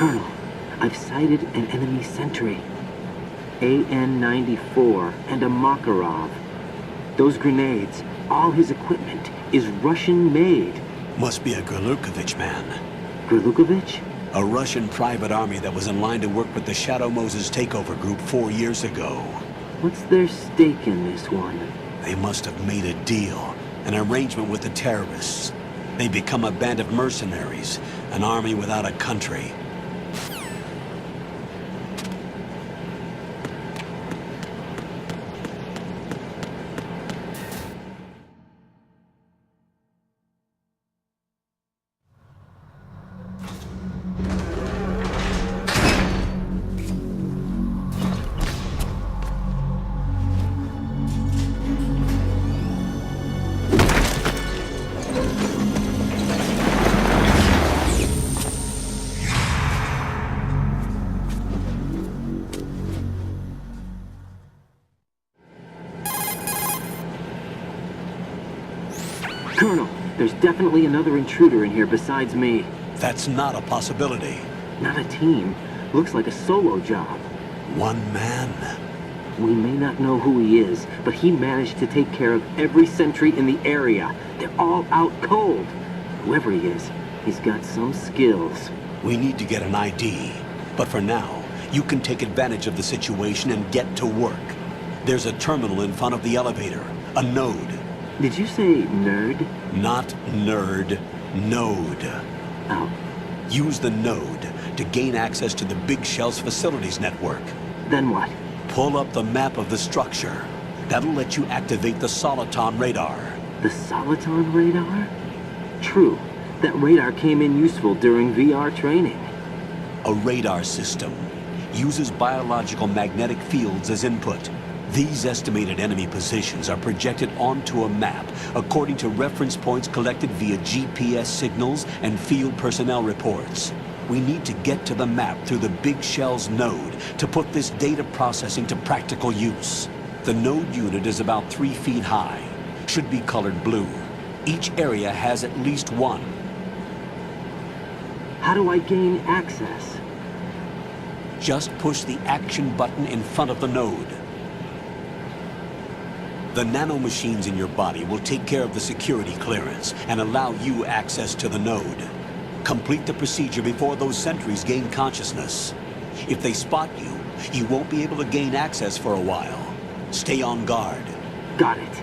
Colonel, I've sighted an enemy sentry. AN-94 and a Makarov. Those grenades, all his equipment, is Russian-made. Must be a Gurlukovich man. Gurlukovich? A Russian private army that was in line to work with the Shadow Moses takeover group 4 years ago. What's their stake in this one? They must have made a deal, an arrangement with the terrorists. They become a band of mercenaries, an army without a country. Colonel, there's definitely another intruder in here besides me. That's not a possibility. Not a team. Looks like a solo job. One man? We may not know who he is, but he managed to take care of every sentry in the area. They're all out cold. Whoever he is, he's got some skills. We need to get an ID. But for now, you can take advantage of the situation and get to work. There's a terminal in front of the elevator. A node. Did you say nerd? Not nerd. Node. Oh. Use the node to gain access to the Big Shell's facilities network. Then what? Pull up the map of the structure. That'll let you activate the Soliton radar. The Soliton radar? True. That radar came in useful during VR training. A radar system uses biological magnetic fields as input. These estimated enemy positions are projected onto a map according to reference points collected via GPS signals and field personnel reports. We need to get to the map through the Big Shell's node to put this data processing to practical use. The node unit is about 3 feet high. Should be colored blue. Each area has at least one. How do I gain access? Just push the action button in front of the node. The nanomachines in your body will take care of the security clearance and allow you access to the node. Complete the procedure before those sentries gain consciousness. If they spot you, you won't be able to gain access for a while. Stay on guard. Got it.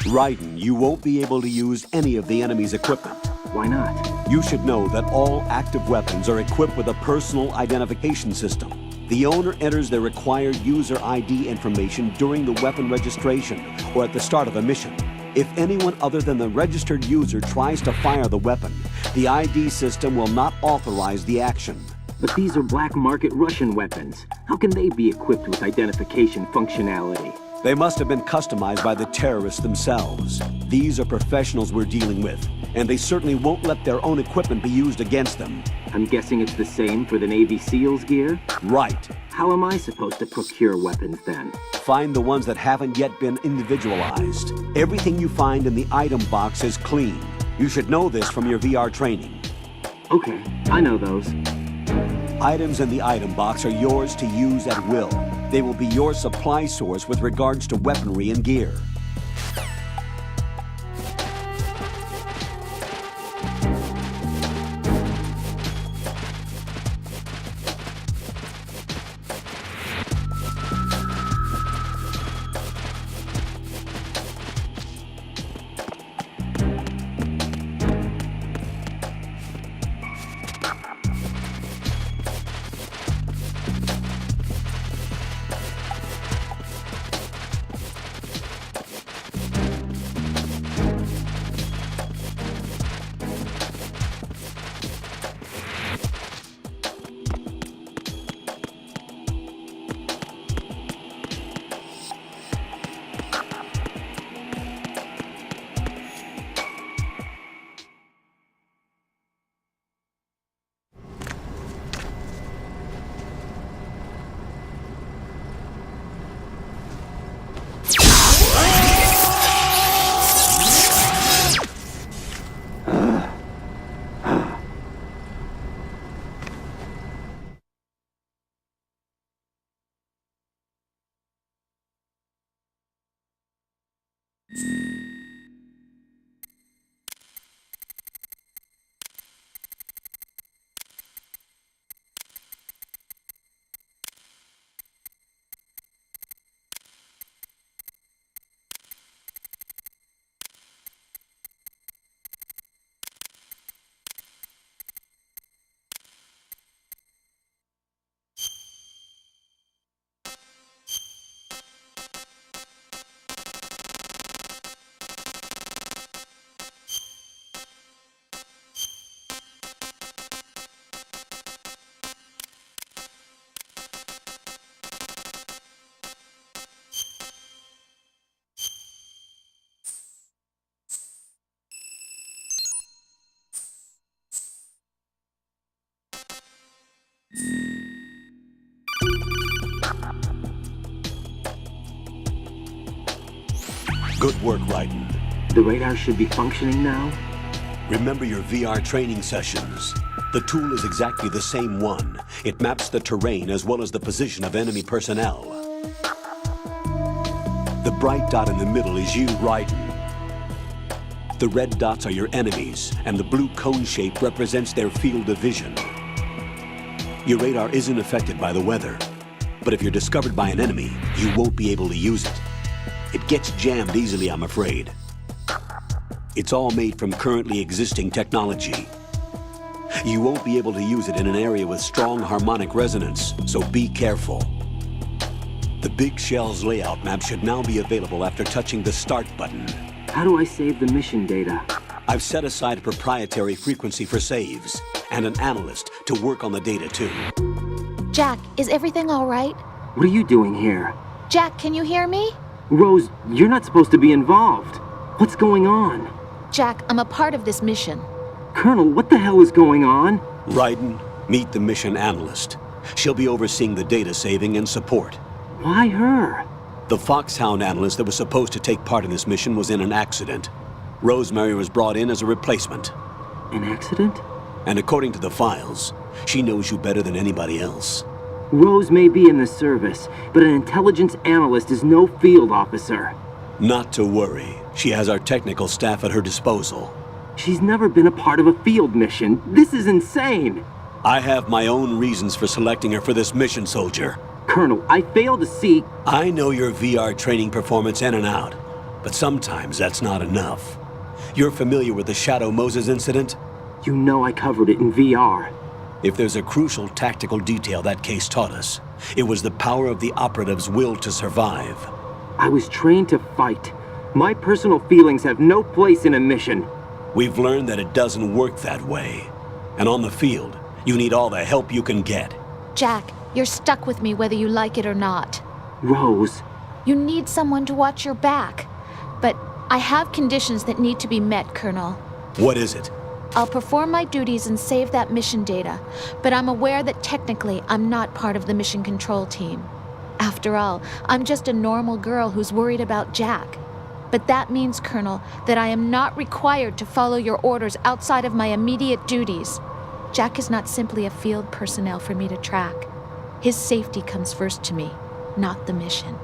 Raiden, you won't be able to use any of the enemy's equipment. Why not? You should know that all active weapons are equipped with a personal identification system. The owner enters their required user ID information during the weapon registration or at the start of a mission. If anyone other than the registered user tries to fire the weapon, the ID system will not authorize the action. But these are black market Russian weapons. How can they be equipped with identification functionality? They must have been customized by the terrorists themselves. These are professionals we're dealing with, and they certainly won't let their own equipment be used against them. I'm guessing it's the same for the Navy SEALs gear? Right. How am I supposed to procure weapons then? Find the ones that haven't yet been individualized. Everything you find in the item box is clean. You should know this from your VR training. Okay, I know those. Items in the item box are yours to use at will. They will be your supply source with regards to weaponry and gear. Good work, Raiden. The radar should be functioning now? Remember your VR training sessions. The tool is exactly the same one. It maps the terrain as well as the position of enemy personnel. The bright dot in the middle is you, Raiden. The red dots are your enemies, and the blue cone shape represents their field of vision. Your radar isn't affected by the weather, but if you're discovered by an enemy, you won't be able to use it. It gets jammed easily, I'm afraid. It's all made from currently existing technology. You won't be able to use it in an area with strong harmonic resonance, so be careful. The Big Shell's layout map should now be available after touching the Start button. How do I save the mission data? I've set aside a proprietary frequency for saves, and an analyst to work on the data too. Jack, is everything all right? What are you doing here? Jack, can you hear me? Rose, you're not supposed to be involved. What's going on? Jack, I'm a part of this mission. Colonel, what the hell is going on? Raiden, meet the mission analyst. She'll be overseeing the data saving and support. Why her? The FOXHOUND analyst that was supposed to take part in this mission was in an accident. Rosemary was brought in as a replacement. An accident? And according to the files, she knows you better than anybody else. Rose may be in the service, but an intelligence analyst is no field officer. Not to worry. She has our technical staff at her disposal. She's never been a part of a field mission. This is insane. I have my own reasons for selecting her for this mission, soldier. Colonel, I fail to see... I know your VR training performance in and out, but sometimes that's not enough. You're familiar with the Shadow Moses incident? You know I covered it in VR. If there's a crucial tactical detail that case taught us, it was the power of the operative's will to survive. I was trained to fight. My personal feelings have no place in a mission. We've learned that it doesn't work that way. And on the field, you need all the help you can get. Jack, you're stuck with me whether you like it or not. Rose. You need someone to watch your back. But I have conditions that need to be met, Colonel. What is it? I'll perform my duties and save that mission data, but I'm aware that technically I'm not part of the mission control team. After all, I'm just a normal girl who's worried about Jack. But that means, Colonel, that I am not required to follow your orders outside of my immediate duties. Jack is not simply a field personnel for me to track. His safety comes first to me, not the mission.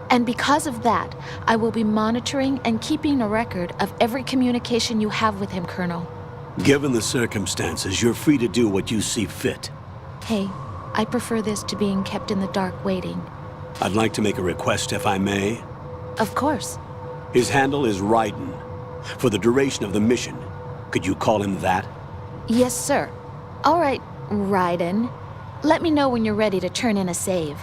And because of that, I will be monitoring and keeping a record of every communication you have with him, Colonel. Given the circumstances, you're free to do what you see fit. Hey, I prefer this to being kept in the dark waiting. I'd like to make a request, if I may. Of course. His handle is Raiden. For the duration of the mission, could you call him that? Yes, sir. All right, Raiden. Let me know when you're ready to turn in a save.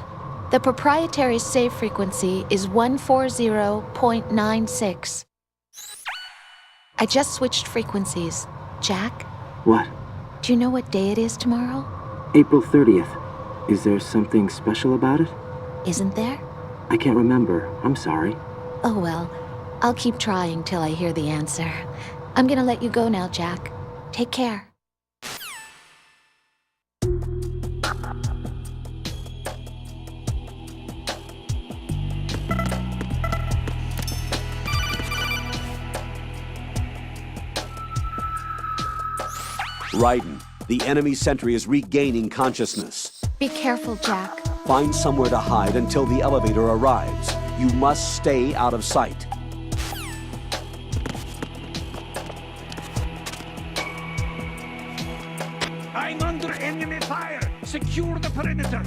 The proprietary save frequency is 140.96. I just switched frequencies. Jack? What? Do you know what day it is tomorrow? April 30th. Is there something special about it? Isn't there? I can't remember. I'm sorry. Oh well, I'll keep trying till I hear the answer. I'm gonna let you go now, Jack. Take care. Raiden, the enemy sentry is regaining consciousness. Be careful, Jack. Find somewhere to hide until the elevator arrives. You must stay out of sight. I'm under enemy fire! Secure the perimeter!